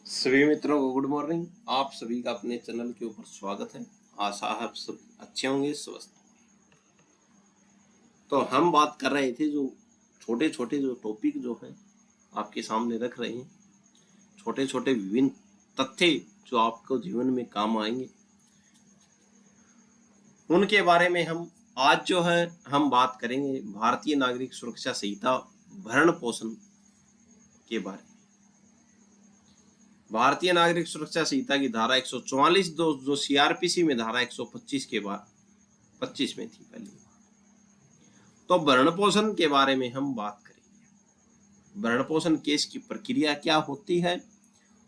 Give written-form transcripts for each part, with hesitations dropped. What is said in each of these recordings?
सभी मित्रों को गुड मॉर्निंग। आप सभी का अपने चैनल के ऊपर स्वागत है। आशा है आप सब अच्छे होंगे, स्वस्थ। तो हम बात कर रहे थे जो छोटे छोटे जो टॉपिक जो है आपके सामने रख रहे हैं, छोटे छोटे विभिन्न तथ्य जो आपको जीवन में काम आएंगे, उनके बारे में हम आज जो है हम बात करेंगे। भारतीय नागरिक सुरक्षा संहिता भरण पोषण के बारे में। भारतीय नागरिक सुरक्षा संहिता की धारा 144 जो सीआरपीसी में धारा 125 के बाद 25 में थी पहले। तो भरण पोषण के बारे में हम बात करेंगे। भरण पोषण केस की प्रक्रिया क्या होती है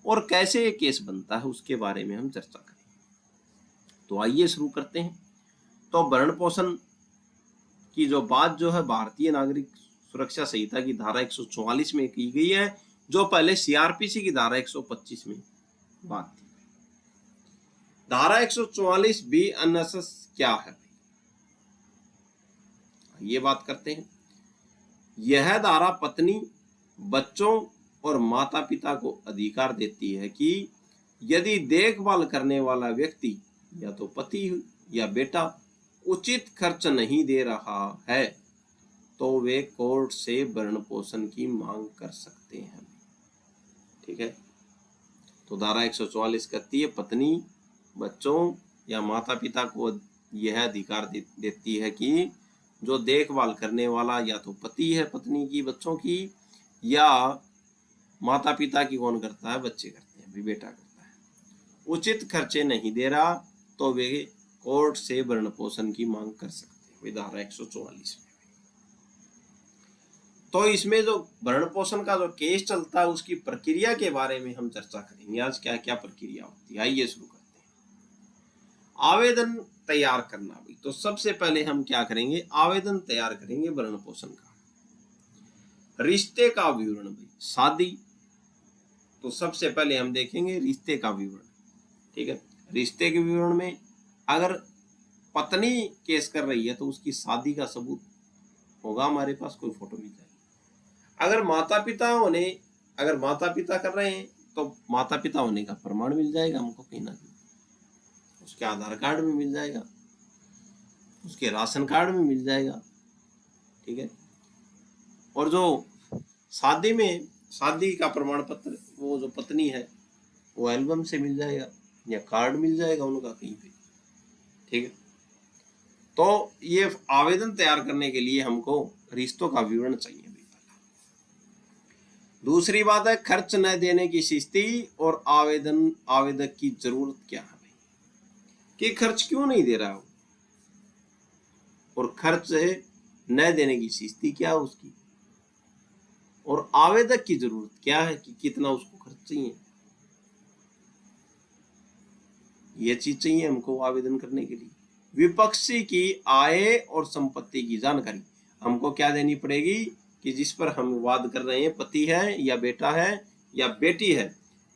और कैसे ये केस बनता है, उसके बारे में हम चर्चा करेंगे। तो आइए शुरू करते हैं। तो भरण पोषण की जो बात जो है भारतीय नागरिक सुरक्षा संहिता की धारा 144 में की गई है, जो पहले सीआरपीसी की धारा 125 में बात थी। धारा 144 बी अनुच्छेद क्या है, ये बात करते हैं। यह धारा पत्नी, बच्चों और माता पिता को अधिकार देती है कि यदि देखभाल करने वाला व्यक्ति या तो पति या बेटा उचित खर्च नहीं दे रहा है तो वे कोर्ट से भरण पोषण की मांग कर सकते हैं। ठीक है। तो धारा 144 कहती है पत्नी, बच्चों या माता पिता को यह अधिकार देती है कि जो देखभाल करने वाला या तो पति है पत्नी की, बच्चों की, या माता पिता की कौन करता है, बच्चे करते हैं, भी बेटा करता है, उचित खर्चे नहीं दे रहा तो वे कोर्ट से भरण पोषण की मांग कर सकते हैं, धारा 144 में। तो इसमें जो भरण पोषण का जो केस चलता है उसकी प्रक्रिया के बारे में हम चर्चा करेंगे। आज क्या क्या प्रक्रिया होती है, आइए शुरू करते हैं। आवेदन तैयार करना भी, तो सबसे पहले हम क्या करेंगे, आवेदन तैयार करेंगे भरण पोषण का। रिश्ते का विवरण भाई, शादी, तो सबसे पहले हम देखेंगे रिश्ते का विवरण। ठीक है। रिश्ते के विवरण में अगर पत्नी केस कर रही है तो उसकी शादी का सबूत होगा हमारे पास, कोई फोटो मिल जाएगी। अगर माता पिता कर रहे हैं तो माता पिता होने का प्रमाण मिल जाएगा हमको कहीं ना कहीं, उसके आधार कार्ड में मिल जाएगा, उसके राशन कार्ड में मिल जाएगा। ठीक है। और जो शादी का प्रमाण पत्र, वो जो पत्नी है वो एल्बम से मिल जाएगा या कार्ड मिल जाएगा उनका कहीं पे। ठीक है। तो ये आवेदन तैयार करने के लिए हमको रिश्तों का विवरण चाहिए। दूसरी बात है खर्च न देने की स्थिति और आवेदक की जरूरत क्या है भाई, कि खर्च क्यों नहीं दे रहा हो और खर्च न देने की स्थिति क्या है उसकी, और आवेदक की जरूरत क्या है कि कितना उसको खर्च चाहिए। ये चीज चाहिए हमको आवेदन करने के लिए। विपक्षी की आय और संपत्ति की जानकारी हमको क्या देनी पड़ेगी, कि जिस पर हम वाद कर रहे हैं, पति है या बेटा है या बेटी है,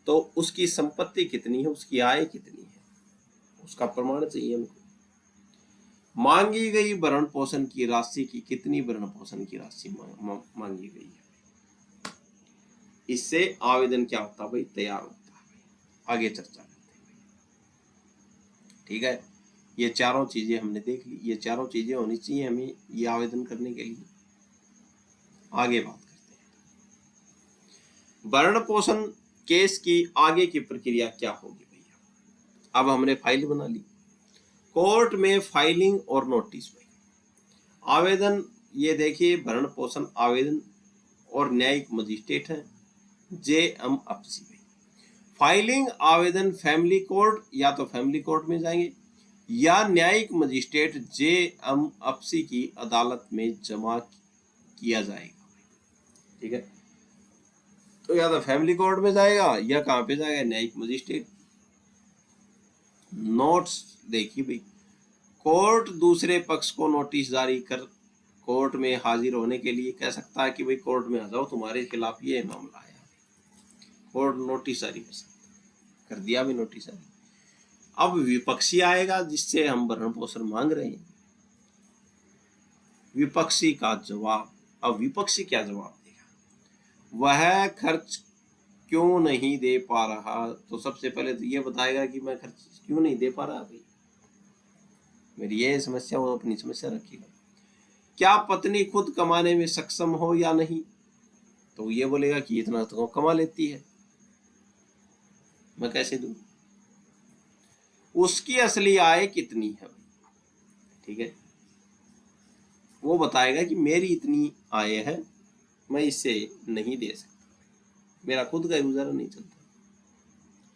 तो उसकी संपत्ति कितनी है, उसकी आय कितनी है, उसका प्रमाण चाहिए हमको। मांगी गई भरण पोषण की राशि की कितनी भरण पोषण की राशि मांगी गई है, इससे आवेदन क्या होता है भाई, तैयार होता है। आगे चर्चा करते हैं। ठीक है। ये चारों चीजें हमने देख ली, ये चारों चीजें होनी चाहिए हमें ये आवेदन करने के लिए। आगे बात करते हैं भरण पोषण केस की आगे की प्रक्रिया क्या होगी भैया। अब हमने फाइल बना ली, कोर्ट में फाइलिंग और नोटिस भाई। आवेदन, ये देखिए भरण पोषण आवेदन और न्यायिक मजिस्ट्रेट है JM-APSI भाई। फाइलिंग आवेदन फैमिली कोर्ट, या तो फैमिली कोर्ट में जाएंगे या न्यायिक मजिस्ट्रेट JM-APSI की अदालत में जमा किया जाएगा। ठीक है। तो या तो फैमिली कोर्ट में जाएगा या कहां पे जाएगा, न्यायिक मजिस्ट्रेट। नोट्स देखिए भाई, कोर्ट दूसरे पक्ष को नोटिस जारी कर कोर्ट में हाजिर होने के लिए कह सकता है कि भाई कोर्ट में आ जाओ, तुम्हारे खिलाफ ये मामला है। कोर्ट नोटिस जारी कर सकता, कर दिया भी नोटिस जारी। अब विपक्षी आएगा जिससे हम भरण पोषण मांग रहे हैं, विपक्षी का जवाब। अब विपक्षी क्या जवाब देगा, वह खर्च क्यों नहीं दे पा रहा, तो सबसे पहले तो ये बताएगा कि मैं खर्च क्यों नहीं दे पा रहा भाई, मेरी ये समस्या, वो अपनी समस्या रखेगा। क्या पत्नी खुद कमाने में सक्षम हो या नहीं, तो ये बोलेगा कि इतना तो कमा लेती है, मैं कैसे दूं। उसकी असली आय कितनी है, ठीक है, वो बताएगा कि मेरी इतनी आय है, मैं इससे नहीं दे सकता, मेरा खुद का गुजारा नहीं चलता।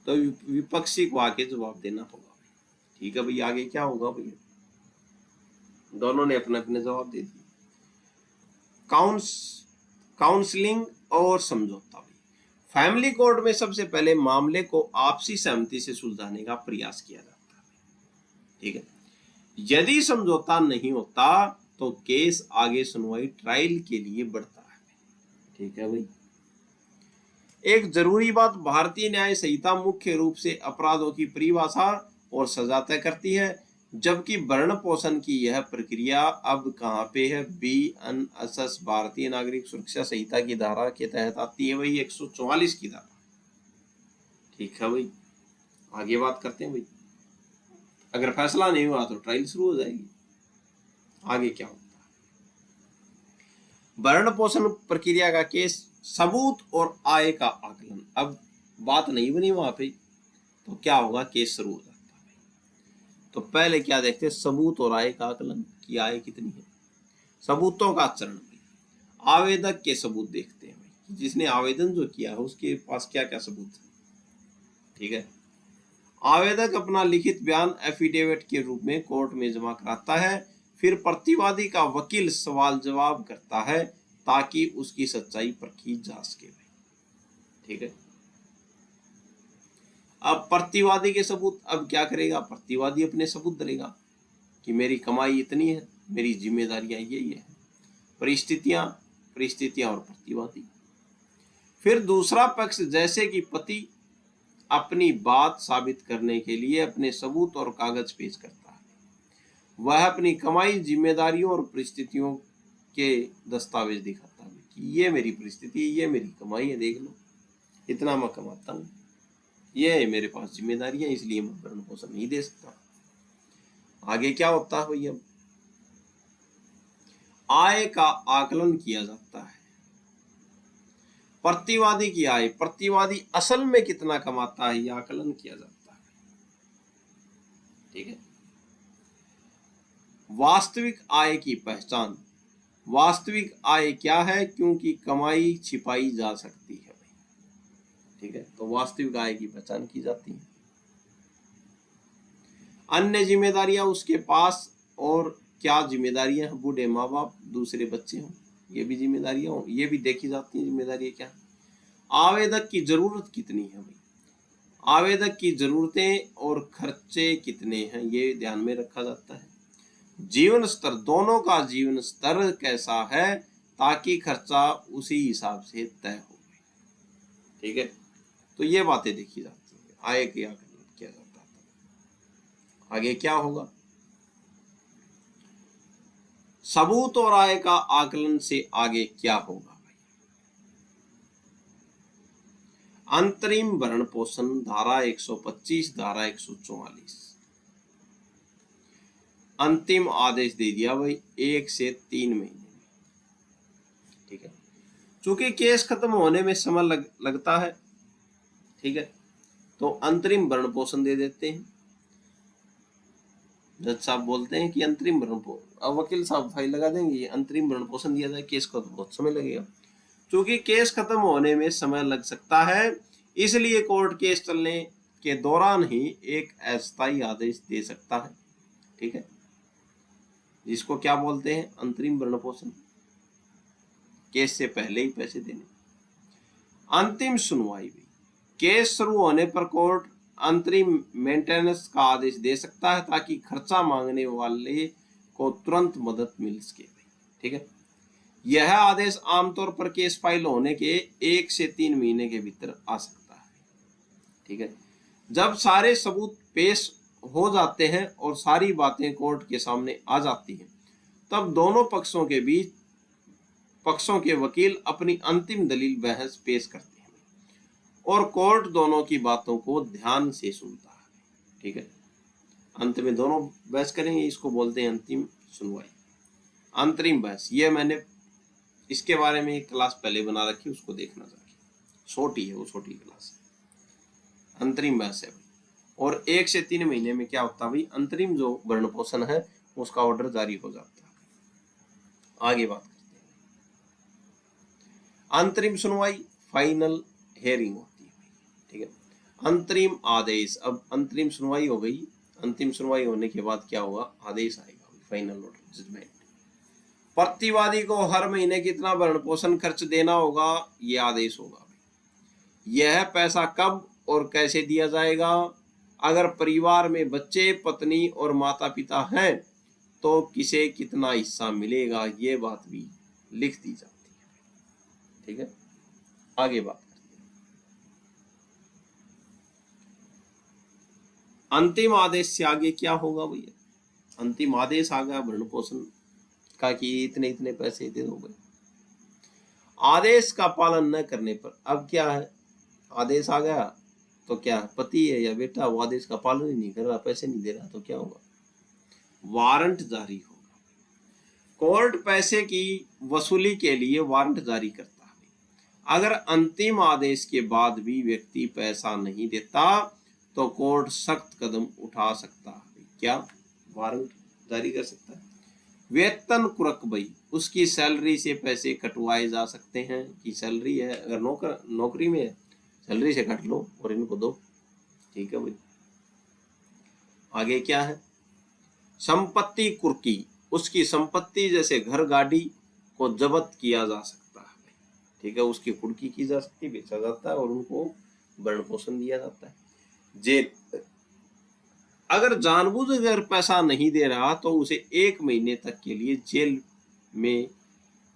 तो विपक्षी को आके जवाब देना होगा। ठीक है भाई, आगे क्या होगा भैया, दोनों ने अपने अपने जवाब दे दिए। काउंसलिंग और समझौता। फैमिली कोर्ट में सबसे पहले मामले को आपसी सहमति से सुलझाने का प्रयास किया जाता है, ठीक है। यदि समझौता नहीं होता तो केस आगे सुनवाई ट्रायल के लिए बढ़ता है, ठीक है भाई। एक जरूरी बात, भारतीय न्याय संहिता मुख्य रूप से अपराधों की परिभाषा और सजा तय करती है, जबकि भरण पोषण की यह प्रक्रिया अब कहाँ पे है, BNSS भारतीय नागरिक सुरक्षा संहिता की धारा के तहत आती है भाई, 144 की धारा, ठीक है भाई। आगे बात करते हैं भाई, अगर फैसला नहीं हुआ तो ट्रायल शुरू हो जाएगी। आगे क्या होता है, भरण पोषण प्रक्रिया का केस, सबूत और आय का आकलन। अब बात नहीं बनी वहां पे तो क्या होगा, केस शुरू हो जाता है। तो पहले क्या देखते हैं, सबूत और आय का आकलन, की आय कितनी है। सबूतों का चरण, आवेदक के सबूत देखते हैं भाई, जिसने आवेदन जो किया है उसके पास क्या क्या सबूत है, ठीक है। आवेदक अपना लिखित बयान एफिडेविट के रूप में कोर्ट में जमा कराता है, फिर प्रतिवादी का वकील सवाल जवाब करता है ताकि उसकी सच्चाई परखी जा सके, ठीक है। अब प्रतिवादी के सबूत, अब क्या करेगा, प्रतिवादी अपने सबूत धरेगा कि मेरी कमाई इतनी है, मेरी जिम्मेदारियां यही है, परिस्थितियां और प्रतिवादी। फिर दूसरा पक्ष जैसे कि पति अपनी बात साबित करने के लिए अपने सबूत और कागज पेश करता है, वह अपनी कमाई, जिम्मेदारियों और परिस्थितियों के दस्तावेज दिखाता है कि ये मेरी परिस्थिति, ये मेरी कमाई है, देख लो इतना मैं कमाता हूँ, ये मेरे पास जिम्मेदारियां, इसलिए मैं भरण पोषण नहीं दे सकता। आगे क्या होता है भैया, आय का आकलन किया जाता है। प्रतिवादी की आय, प्रतिवादी असल में कितना कमाता है, यह आकलन किया जाता है, ठीक है। वास्तविक आय की पहचान, वास्तविक आय क्या है, क्योंकि कमाई छिपाई जा सकती है, ठीक है, तो वास्तविक आय की पहचान की जाती है। अन्य जिम्मेदारियां उसके पास, और क्या जिम्मेदारियां हैं, बूढ़े माँ बाप, दूसरे बच्चे हों, ये भी जिम्मेदारियां हो, ये भी देखी जाती है जिम्मेदारियां क्या है। आवेदक की जरूरत कितनी है भाई, आवेदक की जरूरतें और खर्चे कितने हैं, ये ध्यान में रखा जाता है। जीवन स्तर, दोनों का जीवन स्तर कैसा है ताकि खर्चा उसी हिसाब से तय हो, ठीक है। तो ये बातें देखी जाती है, आय के आकलन किया जाता है। आगे क्या होगा, सबूत और आय का आकलन से आगे क्या होगा भाई, अंतरिम भरण पोषण, धारा 125, धारा 144, अंतिम आदेश दे दिया भाई 1 से 3 महीने में, ठीक है। चूंकि केस खत्म होने में समय लगता है, ठीक है, तो अंतरिम भरण पोषण दे देते हैं। जज साहब बोलते हैं कि अंतरिम भरण पोषण, अब वकील साहब फाइल लगा देंगे, अंतरिम भरण पोषण दिया जाए, केस को तो बहुत समय लगेगा। चूंकि केस खत्म होने में समय लग सकता है, इसलिए कोर्ट केस चलने के दौरान ही एक अस्थायी आदेश दे सकता है, ठीक है, जिसको क्या बोलते हैं, अंतरिम भरण पोषण, केस से पहले ही पैसे देने। अंतिम सुनवाई भी, केस शुरू होने पर कोर्ट अंतरिम मेंटेनेंस का आदेश दे सकता है ताकि खर्चा मांगने वाले को तुरंत मदद मिल सके, ठीक है। यह आदेश आमतौर पर केस फाइल होने के 1 से 3 महीने के भीतर आ सकता है, ठीक है। जब सारे सबूत पेश हो जाते हैं और सारी बातें कोर्ट के सामने आ जाती हैं, तब दोनों पक्षों के वकील अपनी अंतिम दलील बहस पेश करते हैं और कोर्ट दोनों की बातों को ध्यान से सुनता है। ठीक है, अंत में दोनों बहस करेंगे, इसको बोलते हैं अंतिम सुनवाई। अंतरिम बहस, ये मैंने इसके बारे में एक क्लास पहले बना रखी, उसको देखना जाके, छोटी है वो, छोटी क्लास है। अंतरिम बहस है भाई, और 1 से 3 महीने में क्या होता है भाई, अंतरिम जो भरण पोषण है उसका ऑर्डर जारी हो जाता है। आगे बात करते हैं, अंतरिम सुनवाई, फाइनल हेयरिंग होती है। ठीक है, अंतरिम आदेश, अब अंतरिम सुनवाई हो गई, अंतिम सुनवाई होने के बाद क्या होगा, आदेश आएगा, फाइनल ऑर्डर, जजमेंट। प्रतिवादी को हर महीने कितना भरण पोषण खर्च देना होगा, यह आदेश होगा। यह पैसा कब और कैसे दिया जाएगा, अगर परिवार में बच्चे, पत्नी और माता पिता हैं तो किसे कितना हिस्सा मिलेगा, ये बात भी लिख दी जाती है। ठीक है, आगे बात करते हैं, अंतिम आदेश से आगे क्या होगा भैया, अंतिम आदेश आ गया भरण पोषण का कि इतने इतने पैसे दे दो भाई। आदेश का पालन न करने पर अब क्या है, आदेश आ गया तो क्या पति है या बेटा, वो आदेश का पालन ही नहीं कर रहा, पैसे नहीं दे रहा, तो क्या होगा, वारंट जारी होगा। कोर्ट पैसे की वसूली के लिए वारंट जारी करता है। अगर अंतिम आदेश के बाद भी व्यक्ति पैसा नहीं देता तो कोर्ट सख्त कदम उठा सकता है। क्या, वारंट जारी कर सकता है। वेतन कुरक भाई, उसकी सैलरी से पैसे कटवाए जा सकते हैं, कि सैलरी है, अगर नौकरी में है, सैलरी से काट लो और इनको दो। ठीक है भाई, आगे क्या है, संपत्ति कुर्की, उसकी संपत्ति जैसे घर गाड़ी को जब्त किया जा सकता है। ठीक है, उसकी कुर्की की जा सकती, बेचा जाता है और उनको भरण पोषण दिया जाता है। जेल, अगर जानबूझकर पैसा नहीं दे रहा तो उसे 1 महीने तक के लिए जेल में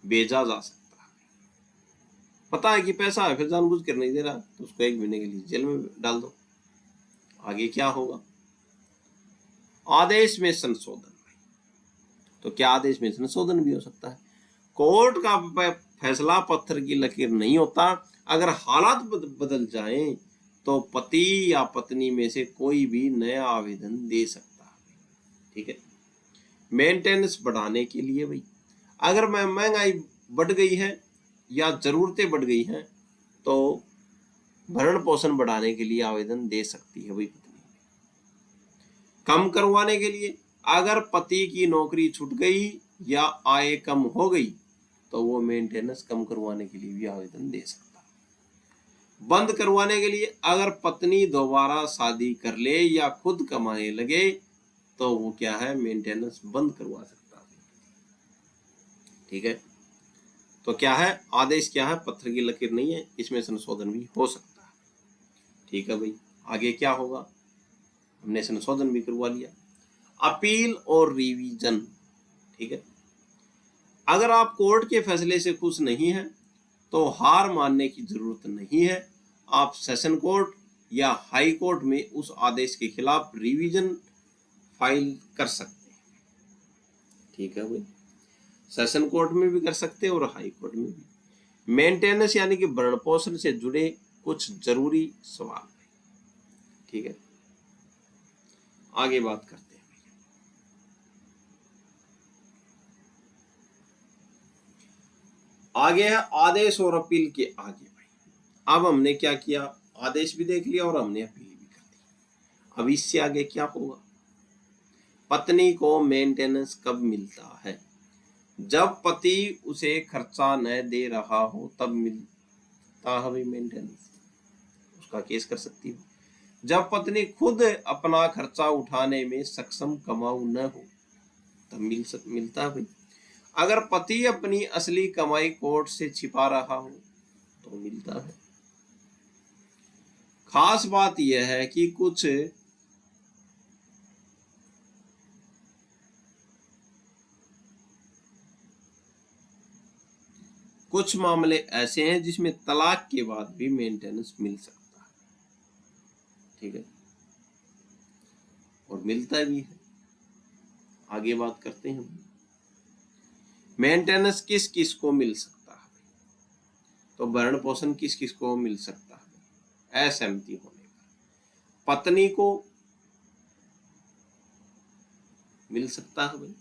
भेजा जा सकता है। पता है कि पैसा है, फिर जानबूझकर नहीं दे रहा तो उसको 1 महीने के लिए जेल में डाल दो। आगे क्या होगा, आदेश में संशोधन, तो क्या आदेश में संशोधन भी हो सकता है। कोर्ट का फैसला पत्थर की लकीर नहीं होता, अगर हालात बदल जाएं तो पति या पत्नी में से कोई भी नया आवेदन दे सकता है। ठीक है, मेंटेनेंस बढ़ाने के लिए भाई, अगर महंगाई बढ़ गई है या जरूरतें बढ़ गई हैं तो भरण पोषण बढ़ाने के लिए आवेदन दे सकती है भाई पत्नी। कम करवाने के लिए, अगर पति की नौकरी छूट गई या आय कम हो गई तो वो मेंटेनेंस कम करवाने के लिए भी आवेदन दे सकता है। बंद करवाने के लिए, अगर पत्नी दोबारा शादी कर ले या खुद कमाने लगे तो वो क्या है, मेंटेनेंस बंद करवा सकता है। ठीक है, तो क्या है, आदेश क्या है, पत्थर की लकीर नहीं है, इसमें संशोधन भी हो सकता है। ठीक है भाई, आगे क्या होगा, हमने संशोधन भी करवा लिया। अपील और रिवीजन। ठीक है, अगर आप कोर्ट के फैसले से खुश नहीं हैं तो हार मानने की जरूरत नहीं है, आप सेशन कोर्ट या हाई कोर्ट में उस आदेश के खिलाफ रिवीजन फाइल कर सकते हैं। ठीक है भाई, सेशन कोर्ट में भी कर सकते हैं और हाई कोर्ट में भी। मेंटेनेंस यानी कि भरण पोषण से जुड़े कुछ जरूरी सवाल। ठीक है, आगे बात करते हैं। आगे है आदेश और अपील के आगे भाई। अब हमने क्या किया, आदेश भी देख लिया और हमने अपील भी कर दी। अब इससे आगे क्या होगा, पत्नी को मेंटेनेंस कब मिलता है, जब पति उसे खर्चा न दे रहा हो तब मिलता है भाई मेंटेनेंस, उसका केस कर सकती है। जब पत्नी खुद अपना खर्चा उठाने में सक्षम कमाऊ न हो तब मिलता है भाई। अगर पति अपनी असली कमाई कोर्ट से छिपा रहा हो तो मिलता है। खास बात यह है कि कुछ मामले ऐसे हैं जिसमें तलाक के बाद भी मेंटेनेंस मिल सकता है। ठीक है, और मिलता भी है। आगे बात करते हैं, मेंटेनेंस किस किस को मिल सकता है, तो भरण पोषण किस किस को मिल सकता है, असहमति होने पर। पत्नी को मिल सकता है भाई,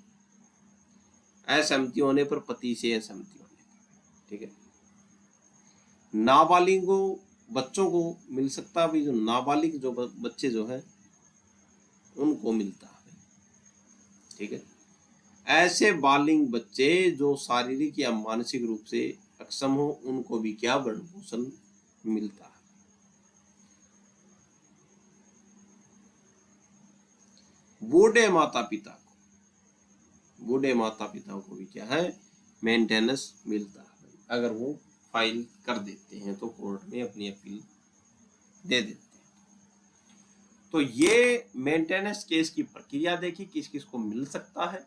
असहमति होने पर, पति से असहमति होने पर, ठीक है। नाबालिगों बच्चों को मिल सकता है भाई, जो नाबालिग जो बच्चे जो है उनको मिलता है भाई, ठीक है। ऐसे बालिग बच्चे जो शारीरिक या मानसिक रूप से अक्षम हो उनको भी क्या भरण पोषण मिलता है। बूढ़े माता पिता को भी क्या है, मेंटेनेंस मिलता है अगर वो फाइल कर देते हैं तो कोर्ट में अपनी अपील दे देते हैं। तो ये मेंटेनेंस केस की प्रक्रिया देखी, किस किस को मिल सकता है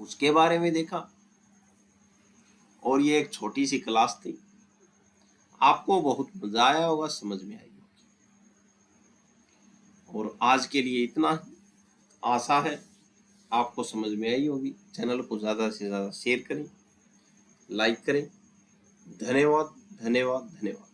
उसके बारे में देखा, और ये एक छोटी सी क्लास थी। आपको बहुत मजा आया होगा, समझ में आई होगी। और आज के लिए इतना ही, आशा है आपको समझ में आई होगी। चैनल को ज़्यादा से ज़्यादा शेयर करें, लाइक करें। धन्यवाद धन्यवाद धन्यवाद।